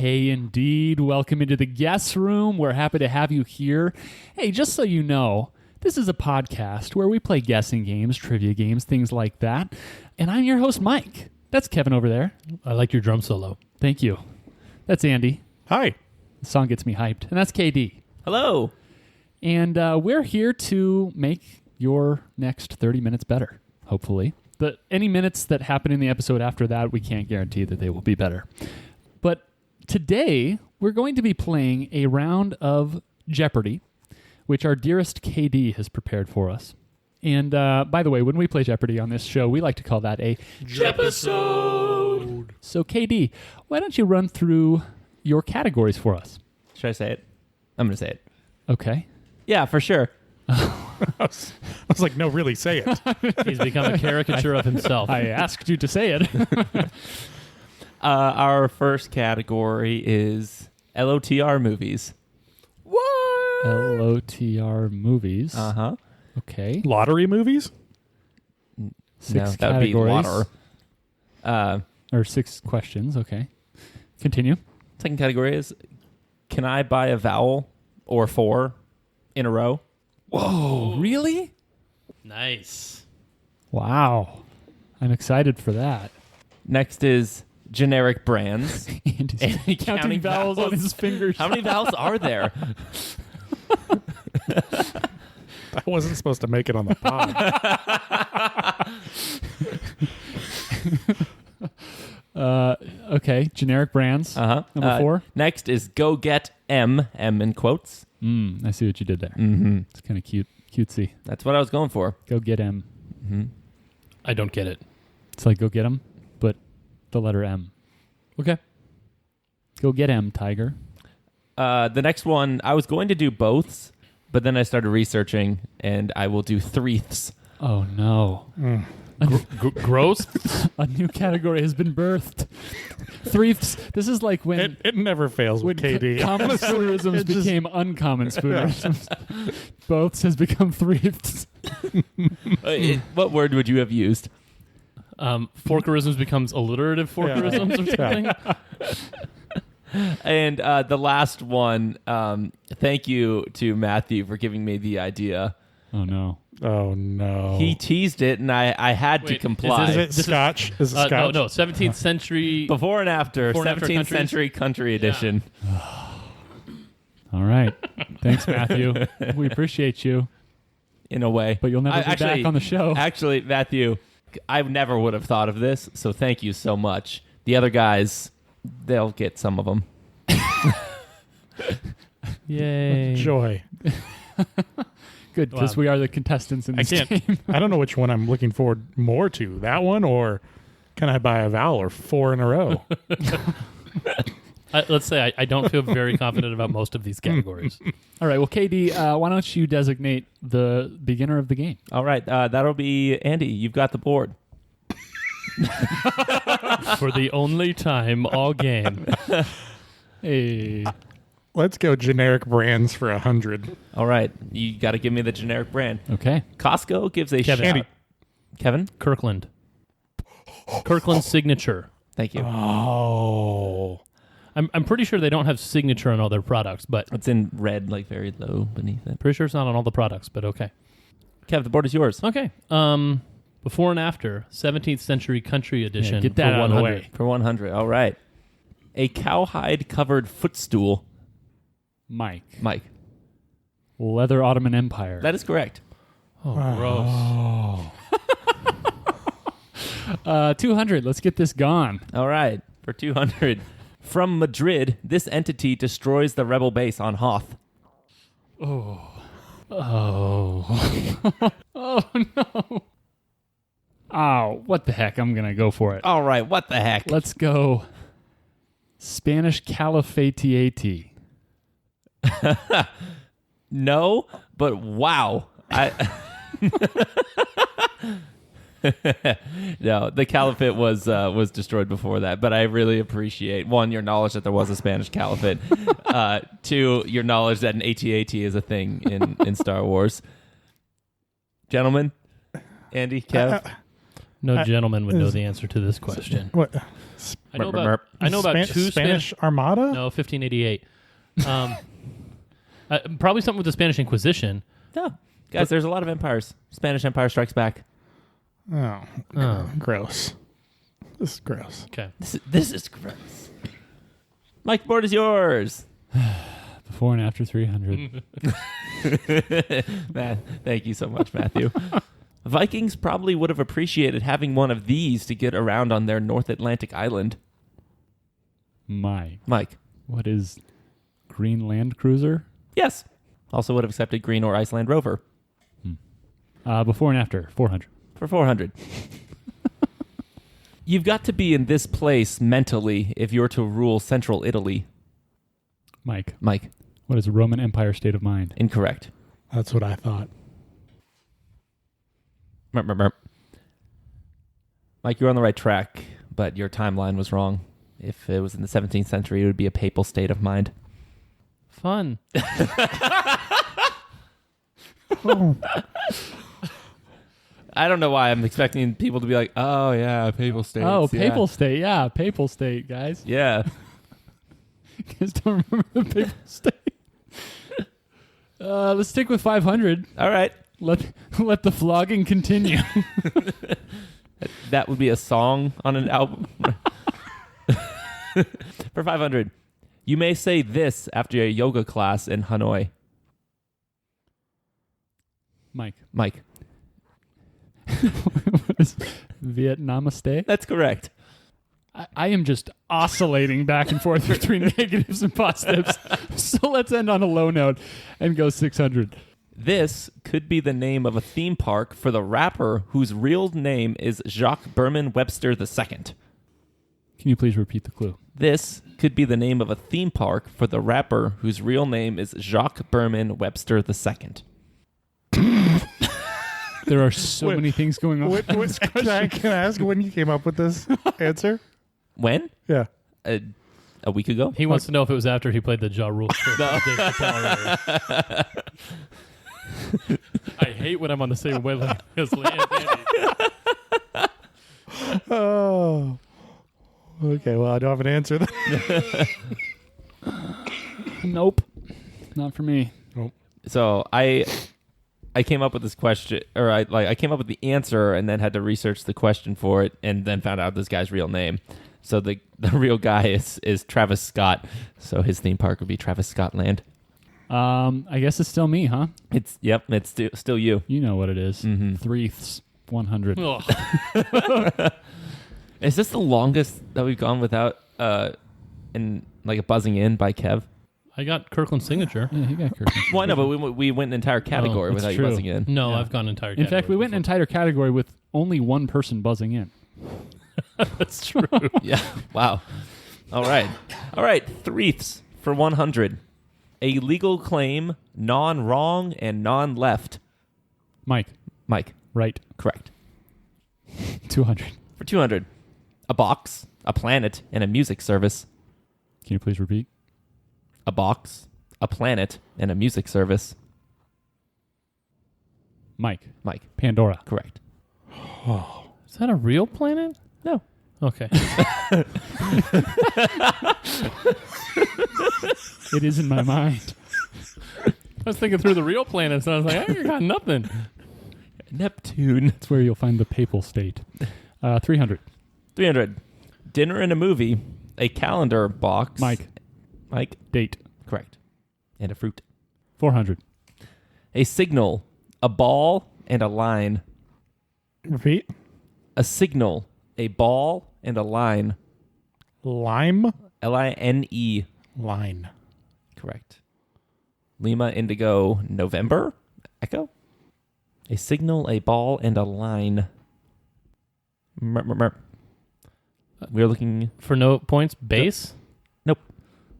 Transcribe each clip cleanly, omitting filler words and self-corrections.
Okay, indeed. Welcome into the guest room. We're happy to have you here. Hey, just so you know, this is a podcast where we play guessing games, trivia games, things like that. And I'm your host, Mike. That's Kevin over there. I like your drum solo. Thank you. That's Andy. Hi. The song gets me hyped. And that's KD. Hello. And we're here to make your next 30 minutes better, hopefully. But any minutes that happen in the episode after that, we can't guarantee that they will be better. But today, we're going to be playing a round of Jeopardy, which our dearest KD has prepared for us. And by the way, when we play Jeopardy on this show, we like to call that a Jepisode. So KD, why don't you run through your categories for us? Should I say it? I'm going to say it. Okay. Yeah, for sure. I was like, no, really, say it. He's become a caricature of himself. I asked you to say it. Our first category is LOTR movies. What? LOTR movies. Uh-huh. Okay. Lottery movies? Six that would be categories. water. Or 6 questions. Okay. Continue. Second category is, can I buy a vowel or 4 in a row? Whoa, really? Nice. Wow. I'm excited for that. Next is generic brands. Andy's counting vowels on his fingers. How many vowels are there? I wasn't supposed to make it on the pod. Okay, generic brands. Uh-huh. Number 4. Next is go get M in quotes. I see what you did there. Mm-hmm. It's kind of cutesy. That's what I was going for. Go get M. Mm-hmm. I don't get it. It's like go get him, but the letter M. Okay. Go get M, Tiger. The next one, I was going to do boths, but then I started researching, and I will do threeths. Oh, no. Gross? A new category has been birthed. Threefs. This is like when... It never fails with KD. Common spoonerisms became uncommon spoonerisms. Boths has become threefs. What word would you have used? Forkerisms becomes alliterative forkerisms or something? And the last one, thank you to Matthew for giving me the idea. Oh, no. Oh, no. He teased it, and I had to comply. Is it Scotch? Is it Scotch? No, 17th century. Before and after, Before and 17th after century country edition. All right. Thanks, Matthew. We appreciate you. In a way. But you'll never be back on the show. Actually, Matthew, I never would have thought of this, so thank you so much. The other guys, they'll get some of them. Yay. Joy. Good, because we are the contestants in this game. I don't know which one I'm looking forward more to. That one, or can I buy a vowel or 4 in a row? Let's say I don't feel very confident about most of these categories. All right. Well, KD, why don't you designate the beginner of the game? All right, that'll be Andy. You've got the board. For the only time all game. Hey. Let's go generic brands for 100. All right, you got to give me the generic brand. Okay. Costco gives a Kevin. shout. Andy. Kevin? Kirkland signature. Thank you. Oh. I'm pretty sure they don't have signature on all their products, but It's in red, like very low beneath it. pretty sure it's not on all the products, but okay. Kev, the board is yours. Okay. Before and after, 17th century country edition. get that for out of the 100. way. For 100. All right. A cowhide covered footstool. Mike. Leather Ottoman Empire. That is correct. Oh, gross. 200. Let's get this gone. All right. For 200. From Madrid, this entity destroys the rebel base on Hoth. Oh, no. Oh, what the heck? I'm going to go for it. All right. What the heck? Let's go Spanish Caliphate. No, but wow. No, the caliphate was destroyed before that, but I really appreciate, 1, your knowledge that there was a Spanish caliphate, 2, your knowledge that an AT-AT is a thing in Star Wars. Gentlemen, Andy, Kev? No gentleman would know the answer to this question. What? I know Merp, about merp. I know about two Spanish Armada. No, 1588. Probably something with the Spanish Inquisition. No. Guys, there's a lot of empires. Spanish Empire Strikes Back. Oh, Oh. gross. This is gross. Okay. This is gross. Mike, board is yours. Before and after 300. Matt, thank you so much, Matthew. Vikings probably would have appreciated having one of these to get around on their North Atlantic island. Mike. What is Greenland Cruiser? Yes. Also would have accepted Green or Iceland Rover. Before and after 400. For 400. You've got to be in this place mentally if you're to rule central Italy. Mike. What is a Roman Empire state of mind? Incorrect. That's what I thought. Merp, merp, merp. Mike, you're on the right track, but your timeline was wrong. If it was in the 17th century, it would be a papal state of mind. Fun. Oh. I don't know why I'm expecting people to be like, oh, yeah, papal state. Papal state. Yeah, papal state, guys. Yeah. You guys don't remember the papal state? Let's stick with 500. All right. Let the flogging continue. That would be a song on an album. For 500. You may say this after a yoga class in Hanoi. Mike. Mike. What is Vietnamiste? That's correct. I am just oscillating back and forth between negatives and positives. So let's end on a low note and go 600. This could be the name of a theme park for the rapper whose real name is Jacques Berman Webster II. Can you please repeat the clue? This could be the name of a theme park for the rapper whose real name is Jacques Berman Webster II. There are so many things going on. Can I ask when you came up with this answer? When? Yeah. A week ago? He wants to know if it was after he played the Ja Rule clip. Dave Chappelle earlier. I hate when I'm on the same wavelength as Andy. Oh. Okay, well, I don't have an answer then. Nope. Not for me. So I came up with this question, or I came up with the answer and then had to research the question for it and then found out this guy's real name. So the real guy is Travis Scott. So his theme park would be Travis Scott Land. I guess it's still me, huh? It's still you. You know what it is. Mm-hmm. 100. Ugh. Is this the longest that we've gone without in like a buzzing in by Kev? I got Kirkland's signature. Yeah, he got Kirkland. Well, I know, but we went an entire category that's without true. you buzzing in. No, Yeah. I've gone entire In fact, we went an entire category with only one person buzzing in. That's true. Yeah. Wow. All right. Threeths for 100. A legal claim, non-wrong and non-left. Mike. Right. Correct. 200. For 200. A box, a planet, and a music service. Can you please repeat? A box, a planet, and a music service. Mike. Pandora. Correct. Oh. Is that a real planet? No. Okay. It is in my mind. I was thinking through the real planets, and I was like, I got nothing. Neptune. That's where you'll find the papal state. 300. 300. Dinner and a movie, a calendar box. Mike. Date. Correct. And a fruit. 400. A signal, a ball, and a line. Repeat. A signal, a ball, and a line. Lime. Line. Line. Correct. Lima, Indigo, November. Echo. A signal, a ball, and a line. We're looking For no points, base?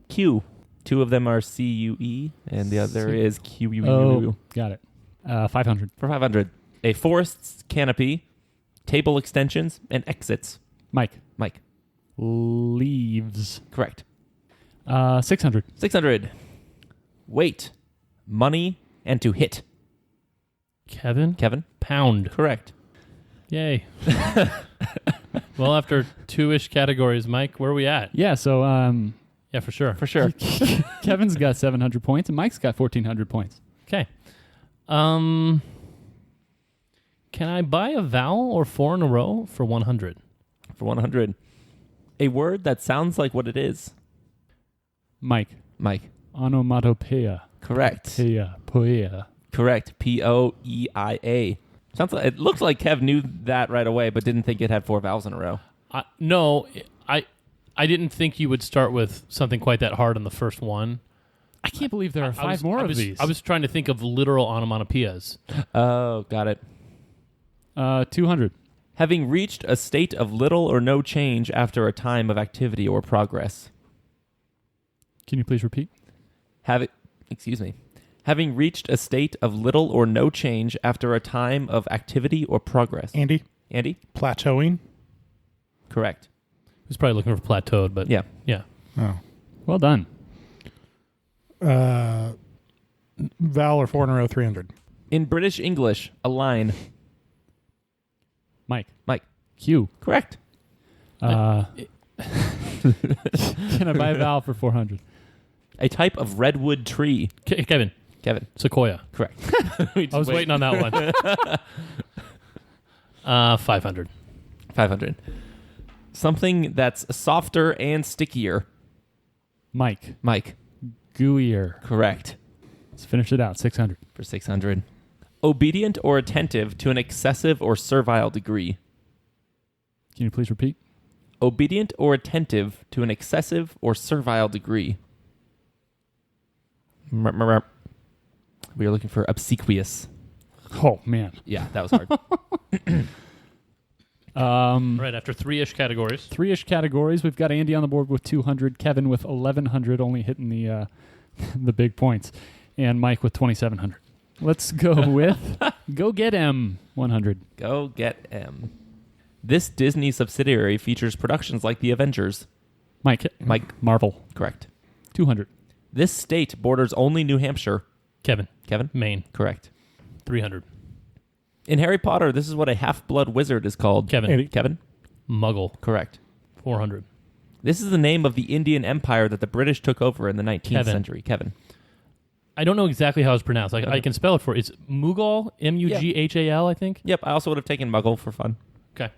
Q. Two of them are CUE, and the other is QUE. Oh, got it. 500. For 500. A forest's canopy, table extensions, and exits. Mike. Leaves. Correct. 600. 600. Weight, money, and to hit. Kevin? Kevin? Pound. Correct. Yay. Well, after 2-ish categories, Mike, where are we at? Yeah, so Yeah, for sure. For sure. Kevin's got 700 points and Mike's got 1,400 points. Okay. Can I buy a vowel or 4 in a row for 100? For 100. A word that sounds like what it is. Mike. Onomatopoeia. Correct. Poeia. Correct. Poeia. Sounds like it looks like Kev knew that right away, but didn't think it had 4 vowels in a row. No, I didn't think you would start with something quite that hard on the first one. I can't believe there are 5 more of these. I was trying to think of literal onomatopoeias. Oh, got it. 200. Having reached a state of little or no change after a time of activity or progress. Can you please repeat? Having reached a state of little or no change after a time of activity or progress. Andy? Plateauing? Correct. I was probably looking for plateaued, but Yeah. Oh. Well done. Vowel or 4 in a row, 300. In British English, a line. Mike. Q. Correct. Can I buy a vowel for 400? A type of redwood tree. Kevin. Sequoia. Correct. I was waiting on that one. 500. 500. Something that's softer and stickier. Mike. Gooier. Correct. Let's finish it out. 600. For 600. Obedient or attentive to an excessive or servile degree. Can you please repeat? Obedient or attentive to an excessive or servile degree. We are looking for obsequious. Oh, man. Yeah, that was hard. Right, after 3-ish categories. 3-ish categories. We've got Andy on the board with 200, Kevin with 1,100, only hitting the the big points, and Mike with 2,700. Let's go with Go Get M, 100. Go Get M. This Disney subsidiary features productions like The Avengers. Mike. Marvel. Correct. 200. This state borders only New Hampshire. Kevin. Maine. Correct. 300. In Harry Potter, this is what a half-blood wizard is called. Kevin. Muggle. Correct. 400. This is the name of the Indian Empire that the British took over in the 19th century. Kevin. I don't know exactly how it's pronounced. I can spell it for you. It's Mughal, Mughal, I think. Yep, I also would have taken Muggle for fun. Okay.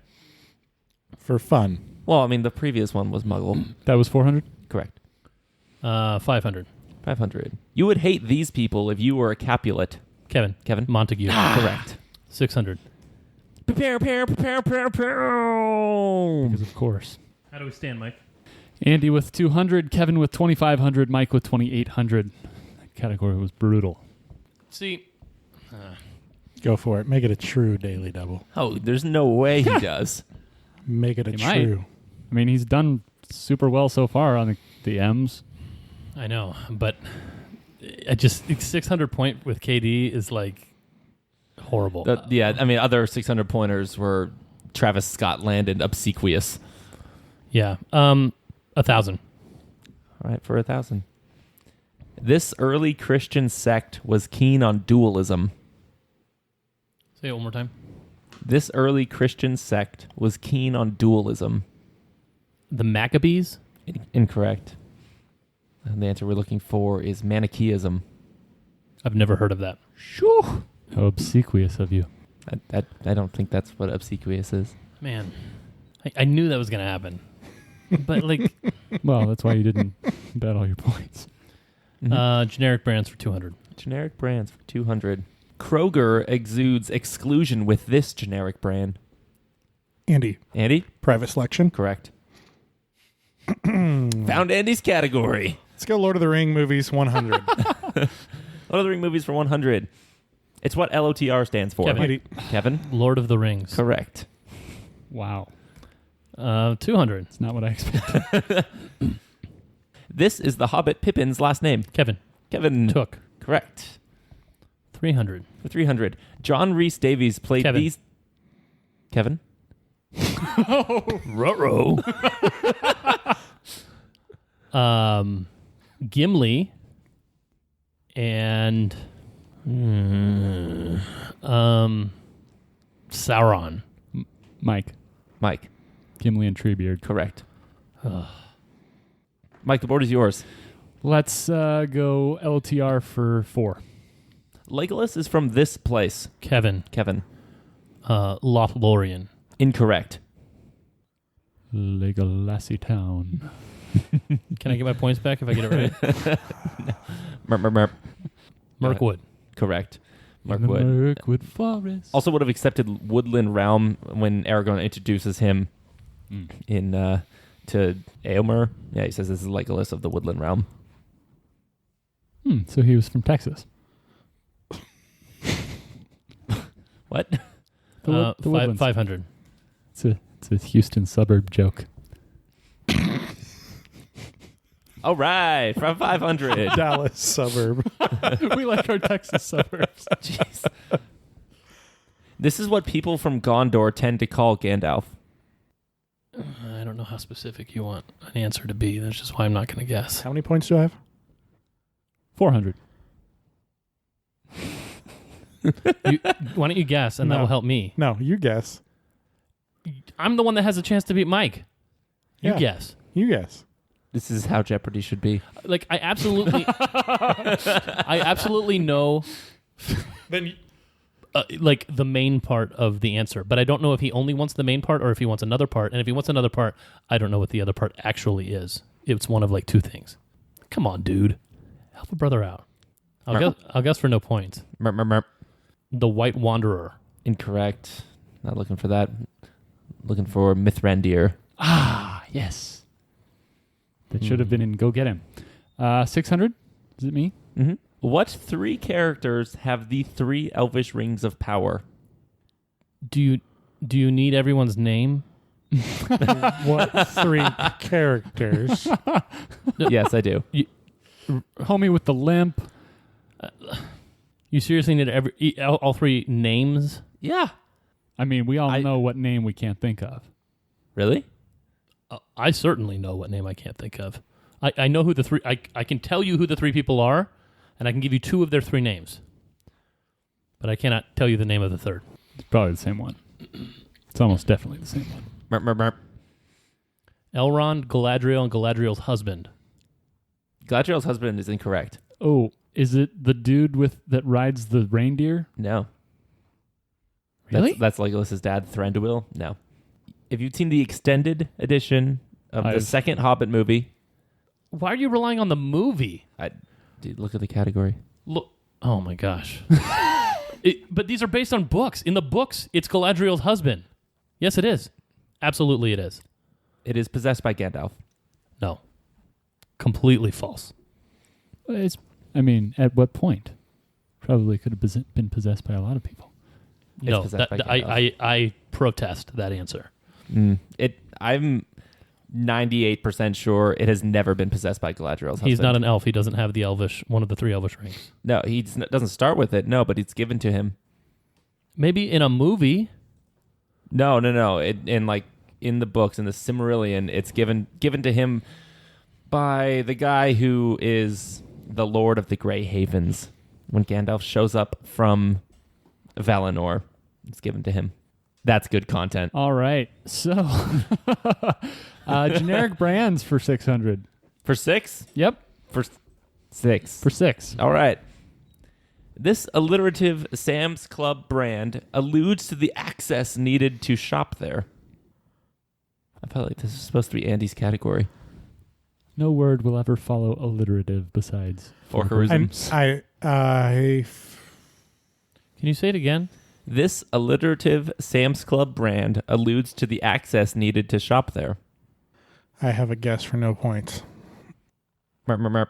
For fun. Well, I mean, the previous one was Muggle. That was 400? Correct. 500. 500. You would hate these people if you were a Capulet. Kevin. Montague. Correct. 600. Prepare. Because of course. How do we stand, Mike? Andy with 200, Kevin with 2,500, Mike with 2,800. That category was brutal. See. Go for it. Make it a true daily double. Oh, there's no way he does. Make it a He true. might. I mean, he's done super well so far on the M's. I know, but I just 600 point with KD is like horrible. I mean, other 600 pointers were Travis Scott Landon obsequious. Yeah. 1,000. All right, for 1,000. This early Christian sect was keen on dualism. Say it one more time. This early Christian sect was keen on dualism. The Maccabees? Incorrect. And the answer we're looking for is Manichaeism. I've never heard of that. Shoo! How obsequious of you. I don't think that's what obsequious is. Man, I knew that was going to happen. But like... Well, that's why you didn't bet all your points. Generic brands for 200. Generic brands for 200. Kroger exudes exclusion with this generic brand. Andy. Private selection. Correct. Found Andy's category. Let's go Lord of the Ring movies 100. Lord of the Ring movies for 100. It's what LOTR stands for. Kevin. Lord of the Rings. Correct. Wow. 200. It's not what I expected. This is the Hobbit Pippin's last name. Kevin. Took. Correct. 300. For 300. John Rhys Davies played these... Kevin? Ruh-roh. Gimli and Sauron. Mike. Gimli and Treebeard. Correct. Mike, the board is yours. Let's go LTR for 4. Legolas is from this place. Kevin. Lothlorien. Incorrect. Legolassie Town. Can I get my points back if I get it right? Merp. Mirkwood. Correct. In the Mirkwood. Mirkwood Forest. Also would have accepted Woodland Realm when Aragorn introduces him in to Eomer. Yeah, he says this is Legolas of the Woodland Realm. So he was from Texas. What? The Woodlands. 500. It's a Houston suburb joke. All right, from 500. Dallas suburb. We like our Texas suburbs. Jeez. This is what people from Gondor tend to call Gandalf. I don't know how specific you want an answer to be. That's just why I'm not going to guess. How many points do I have? 400. Why don't you guess, and that No. will help me. No, you guess. I'm the one that has a chance to beat Mike. You Yeah. guess. You guess. This is how Jeopardy should be. Like, I absolutely know Then like the main part of the answer, but I don't know if he only wants the main part or if he wants another part. And if he wants another part, I don't know what the other part actually is. It's one of like 2 things. Come on, dude. Help a brother out. I'll guess for no points. Merp. The White Wanderer. Incorrect. Not looking for that. Looking for Mithrandir. Ah, yes. That should have been in Go Get Him. 600? Is it me? Mm-hmm. What 3 characters have the 3 elvish rings of power? Do you need everyone's name? what 3 characters? Yes, I do. Homie with the limp. You seriously need all 3 names? Yeah. I mean, we all know what name we can't think of. Really? I certainly know what name I can't think of. I know who the 3... I can tell you who the 3 people are, and I can give you 2 of their 3 names. But I cannot tell you the name of the third. It's probably the same one. It's almost definitely the same one. Merp. Elrond, Galadriel, and Galadriel's husband. Galadriel's husband is incorrect. Oh, is it the dude that rides the reindeer? No. Really? That's Legolas' dad, Thranduil? No. If you've seen the extended edition of the second Hobbit movie... Why are you relying on the movie? Dude, look at the category. Look. Oh, my gosh. But these are based on books. In the books, it's Galadriel's husband. Yes, it is. Absolutely it is. It is possessed by Gandalf. No. Completely false. At what point? Probably could have been possessed by a lot of people. No, possessed by Gandalf. I protest that answer. I'm 98% sure it has never been possessed by Galadriel's husband. He's not an elf. He doesn't have one of the 3 elvish rings. No, he doesn't start with it. No, but it's given to him. Maybe in a movie. No. In the books, in the Silmarillion, it's given to him by the guy who is the Lord of the Grey Havens. When Gandalf shows up from Valinor, it's given to him. That's good content. All right. So, generic brands for 600. For 6? Yep. For 6. For 6. All right. This alliterative Sam's Club brand alludes to the access needed to shop there. I felt like this is supposed to be Andy's category. No word will ever follow alliterative besides Forkerism. Can you say it again? This alliterative Sam's Club brand alludes to the access needed to shop there. I have a guess for no points. Merp.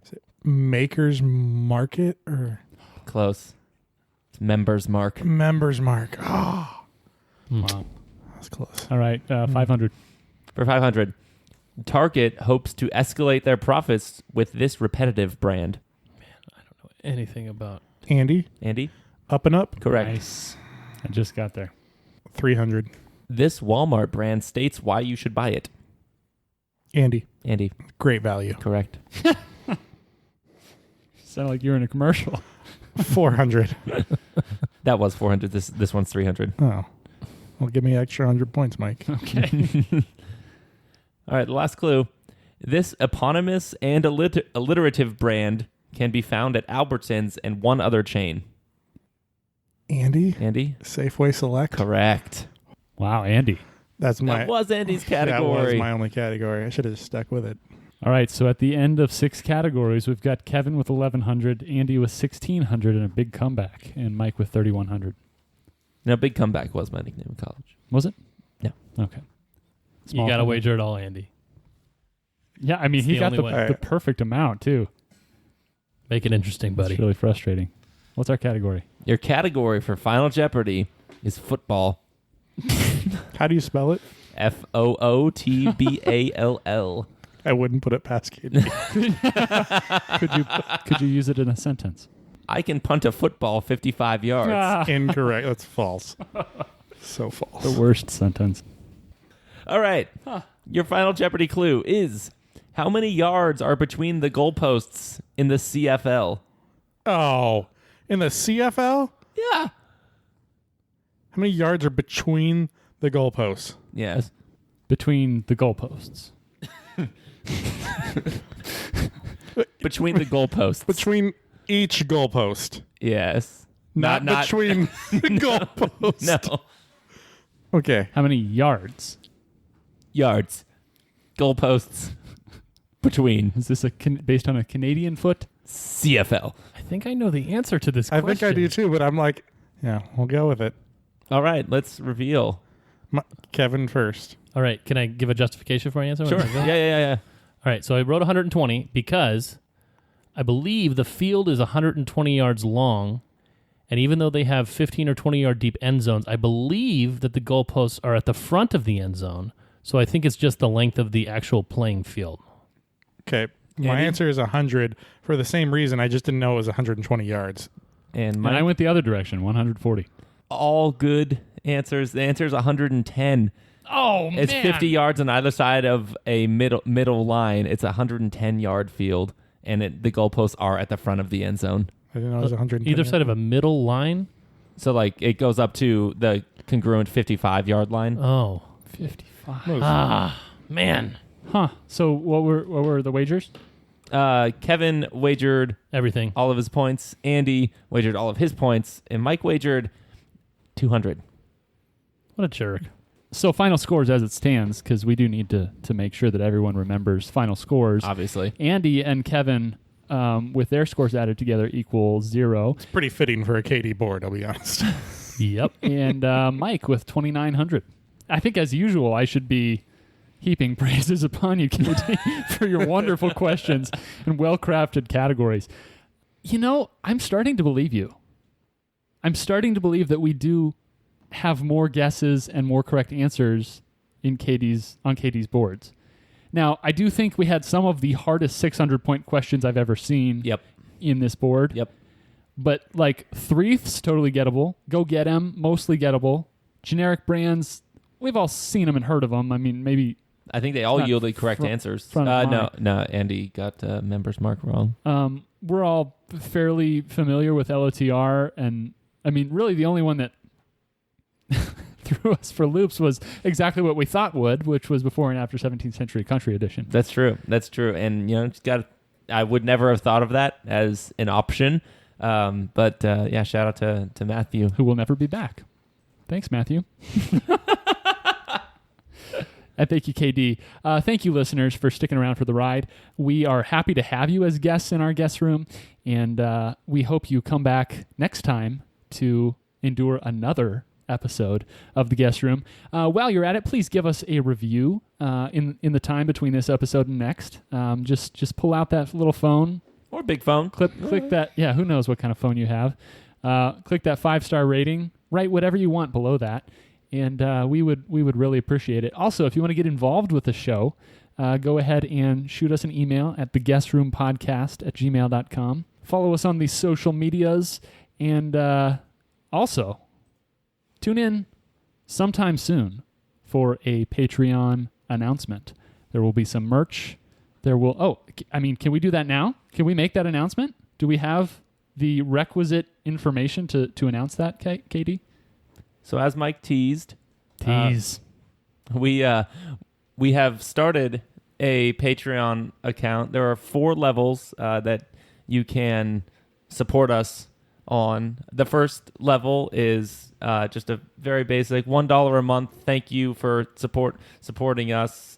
Is it Maker's Market or Close. It's Members Mark. Members Mark? Oh, Wow. that's close. All right. 500. For 500. Target hopes to escalate their profits with this repetitive brand. I don't know anything about... Andy, Andy? Up and Up, Correct. Nice. I just got there. 300. This Walmart brand states why you should buy it. Andy, Andy? great value. Correct. Sound like you're in a commercial. 400. That was 400. This one's 300. Oh. Well, give me an extra 100 points, Mike. Okay. All right, the last clue. This eponymous and alliterative brand can be found at Albertsons and one other chain. Andy? Andy? Safeway Select? Correct. Wow, Andy. That's my... That was Andy's category. That was my only category. I should have stuck with it. All right, so at the end of 6 categories, we've got Kevin with 1,100, Andy with 1,600, and a big comeback, and Mike with 3,100. No, big comeback was my nickname in college. Was it? Yeah. Okay. You got to wager it all, Andy. Yeah, I mean, It's he the got only way. the perfect amount, too. Make it interesting, buddy. It's really frustrating. What's our category? Your category for Final Jeopardy is football. How do you spell it? Football. I wouldn't put it past Katie. Could you use it in a sentence? I can punt a football 55 yards. Ah, Incorrect. That's false. So false. the worst sentence. All right. Your Final Jeopardy clue is how many yards are between the goalposts in the CFL? Oh, in the CFL? Yeah. How many yards are between the goalposts? Yes. Between the goalposts. Between the goalposts. Between each goalpost. Yes. Not between the goalposts. No. Okay. How many yards? Yards. Goalposts. Between. Is this based on a Canadian foot? CFL. I think I know the answer to this I question. think I do too, but I'm like, yeah, we'll go with it. All right. Let's reveal. Kevin first. All right, can I give a justification for my answer? Sure. Yeah. All right, so I wrote 120 because I believe the field is 120 yards long, and even though they have 15 or 20-yard deep end zones, I believe that the goalposts are at the front of the end zone, so I think it's just the length of the actual playing field. Okay. My Andy? answer is 100 for the same reason. I just didn't know it was 120 yards. And And I went the other direction, 140. all good answers. The answer is 110. Oh, It's 50 yards on either side of a middle line. It's a 110-yard field, and the goalposts are at the front of the end zone. I didn't know it was 110. Either side of a middle line? So, like, it goes up to the congruent 55-yard line. Oh. 55. Ah, man. Huh. So what were the wagers? Kevin wagered Everything. all of his points. Andy wagered all of his points. And Mike wagered 200. What a jerk. So final scores as it stands, because we do need to make sure that everyone remembers final scores. Obviously. Andy and Kevin, with their scores added together, equal 0. It's pretty fitting for a KD board, I'll be honest. Yep. And Mike with 2,900. I think, as usual, I should be heaping praises upon you, Katie, for your wonderful questions and well-crafted categories. You know, I'm starting to believe you. I'm starting to believe that we do have more guesses and more correct answers on Katie's boards. Now, I do think we had some of the hardest 600-point questions I've ever seen Yep. in this board. Yep. But, like, Threath's totally gettable. Go Get 'Em, mostly gettable. Generic brands, we've all seen them and heard of them. I mean, maybe... I think they all Not yielded correct answers. front of No, Andy got member's mark wrong. We're all fairly familiar with LOTR, and, I mean, really the only one that threw us for loops was exactly what we thought would, which was before and after 17th century country edition. That's true. And I would never have thought of that as an option. But shout out to Matthew. Who will never be back. Thanks, Matthew. And thank you, KD. Thank you, listeners, for sticking around for the ride. We are happy to have you as guests in our guest room, and we hope you come back next time to endure another episode of the guest room. While you're at it, please give us a review in the time between this episode and next. Just pull out that little phone, Or big phone. click that. Yeah, who knows what kind of phone you have? Click that 5-star rating. Write whatever you want below that, and we would really appreciate it. Also, if you want to get involved with the show, go ahead and shoot us an email at theguestroom.podcast@gmail.com. Follow us on the social medias, and also tune in sometime soon for a Patreon announcement. There will be some merch. Can we do that now? Can we make that announcement? Do we have the requisite information to announce that, Katie? So as Mike teased, Tease. We have started a Patreon account. There are 4 levels that you can support us on. The first level is just a very basic $1 a month. Thank you for supporting us.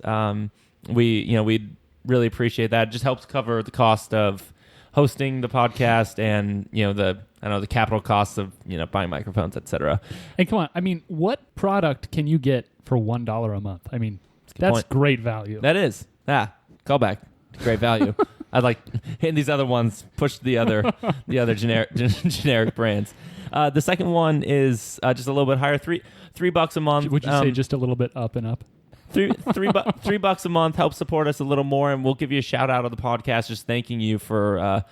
We really appreciate that. It just helps cover the cost of hosting the podcast and the capital costs of buying microphones, etc. And come on, I mean, what product can you get for $1 a month? I mean, that's point. great value. That is callback, great value. I'd like hitting these other ones, push the other generic brands. The second one is just a little bit higher, $3 a month. Would you say just a little bit up and up? $3 a month helps support us a little more, and we'll give you a shout out on the podcast, just thanking you for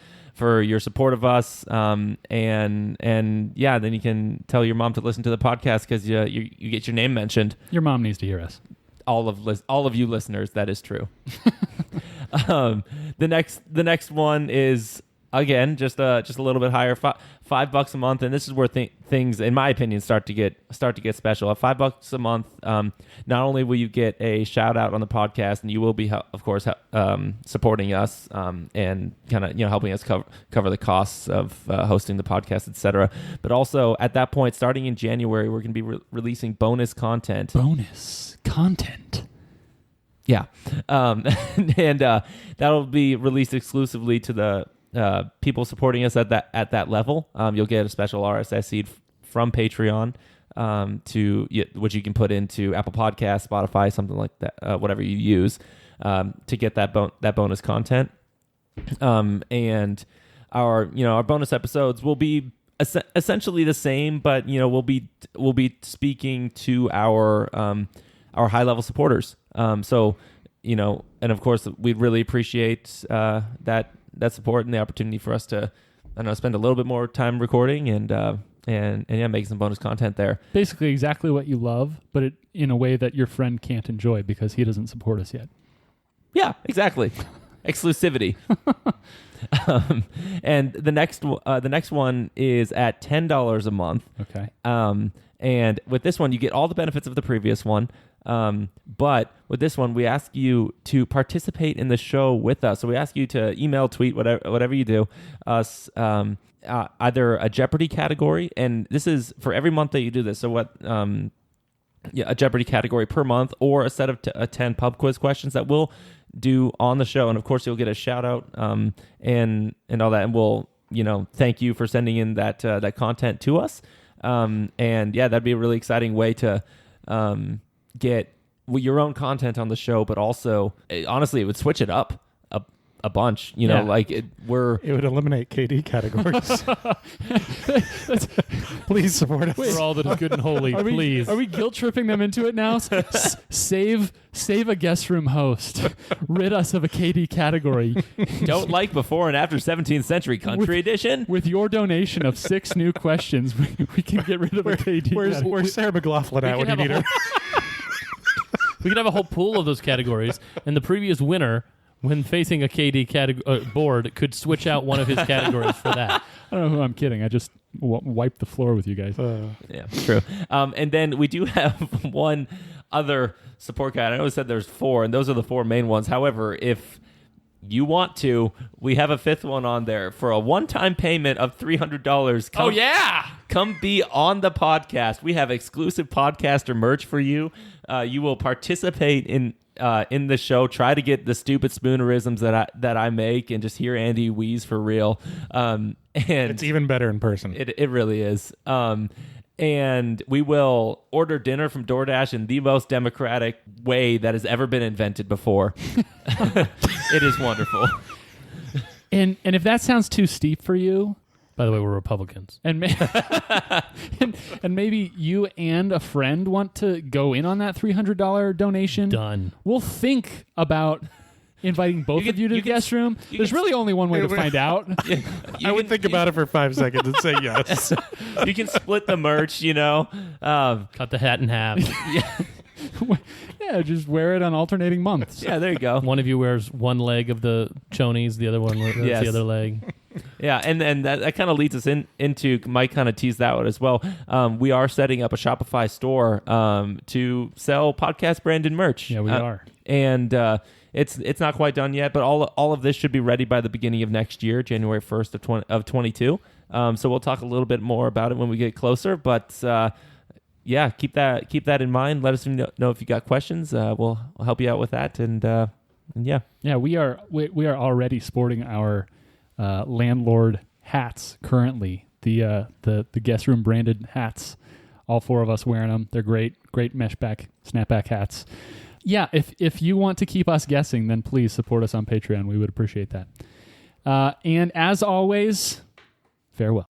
your support of us. Then you can tell your mom to listen to the podcast because you get your name mentioned. Your mom needs to hear us. All of you listeners, that is true. The next one is again just a little bit higher, $5 a month, and this is where things, in my opinion, start to get special. At $5 a month, not only will you get a shout out on the podcast, and you will be, of course, supporting us and kind of helping us cover the costs of hosting the podcast, etc. But also at that point, starting in January, we're going to be releasing bonus content. Yeah, and that'll be released exclusively to the people supporting us at that level. You'll get a special RSS feed from Patreon which you can put into Apple Podcasts, Spotify, something like that, whatever you use to get that bonus content. And our bonus episodes will be essentially the same, but we'll be speaking to our high level supporters. And of course, we'd really appreciate that support and the opportunity for us to, spend a little bit more time recording and make some bonus content there. Basically, exactly what you love, but in a way that your friend can't enjoy because he doesn't support us yet. Yeah, exactly. Exclusivity. And the next one is at $10 a month. Okay. And with this one, you get all the benefits of the previous one. But with this one, we ask you to participate in the show with us. So we ask you to email, tweet, whatever you do, us either a Jeopardy category, and this is for every month that you do this. So a Jeopardy category per month, or a set of 10 pub quiz questions that we'll do on the show. And of course, you'll get a shout out and all that. And we'll thank you for sending in that content to us. That'd be a really exciting way to get your own content on the show, but also honestly, it would switch it up a bunch. It would eliminate KD categories. Please support us. For all that is good and holy, please. Are we guilt tripping them into it now? Save a guest room host. Rid us of a KD category. Don't like before and after 17th century country edition. With your donation of 6 new questions, we can get rid of a KD category. Where's Sarah McLaughlin at when you need her? We could have a whole pool of those categories, and the previous winner, when facing a KD board, could switch out one of his categories for that. I don't know who I'm kidding. I just wiped the floor with you guys. Yeah, true. And then we do have one other support guide. I know I said there's 4, and those are the 4 main ones. However, if you want to, we have a 5th one on there for a one-time payment of $300. Come be on the podcast. We have exclusive podcaster merch for you. You will participate in the show. Try to get the stupid spoonerisms that I make, and just hear Andy wheeze for real. And it's even better in person. It really is. And we will order dinner from DoorDash in the most democratic way that has ever been invented before. It is wonderful. And if that sounds too steep for you, by the way, we're Republicans. And maybe you and a friend want to go in on that $300 donation. Done. We'll think about inviting both of you to the guest room. There's really only one way to find out. I would think about it for 5 seconds and say yes. You can split the merch, Cut the hat in half. Yeah, just wear it on alternating months. Yeah, there you go. One of you wears one leg of the chonies, the other one wears the other leg. Yeah, and that kind of leads us into Mike kind of teased that out as well. We are setting up a Shopify store to sell podcast branded merch. Yeah, we are. And it's not quite done yet, but all of this should be ready by the beginning of next year, January 1st of 22. So we'll talk a little bit more about it when we get closer, but yeah, keep that in mind. Let us know if you got questions. We'll help you out with that, and yeah. Yeah, we are already sporting our landlord hats currently. The guest room branded hats. All four of us wearing them. They're great snapback hats. Yeah, if you want to keep us guessing, then please support us on Patreon. We would appreciate that. And as always, farewell.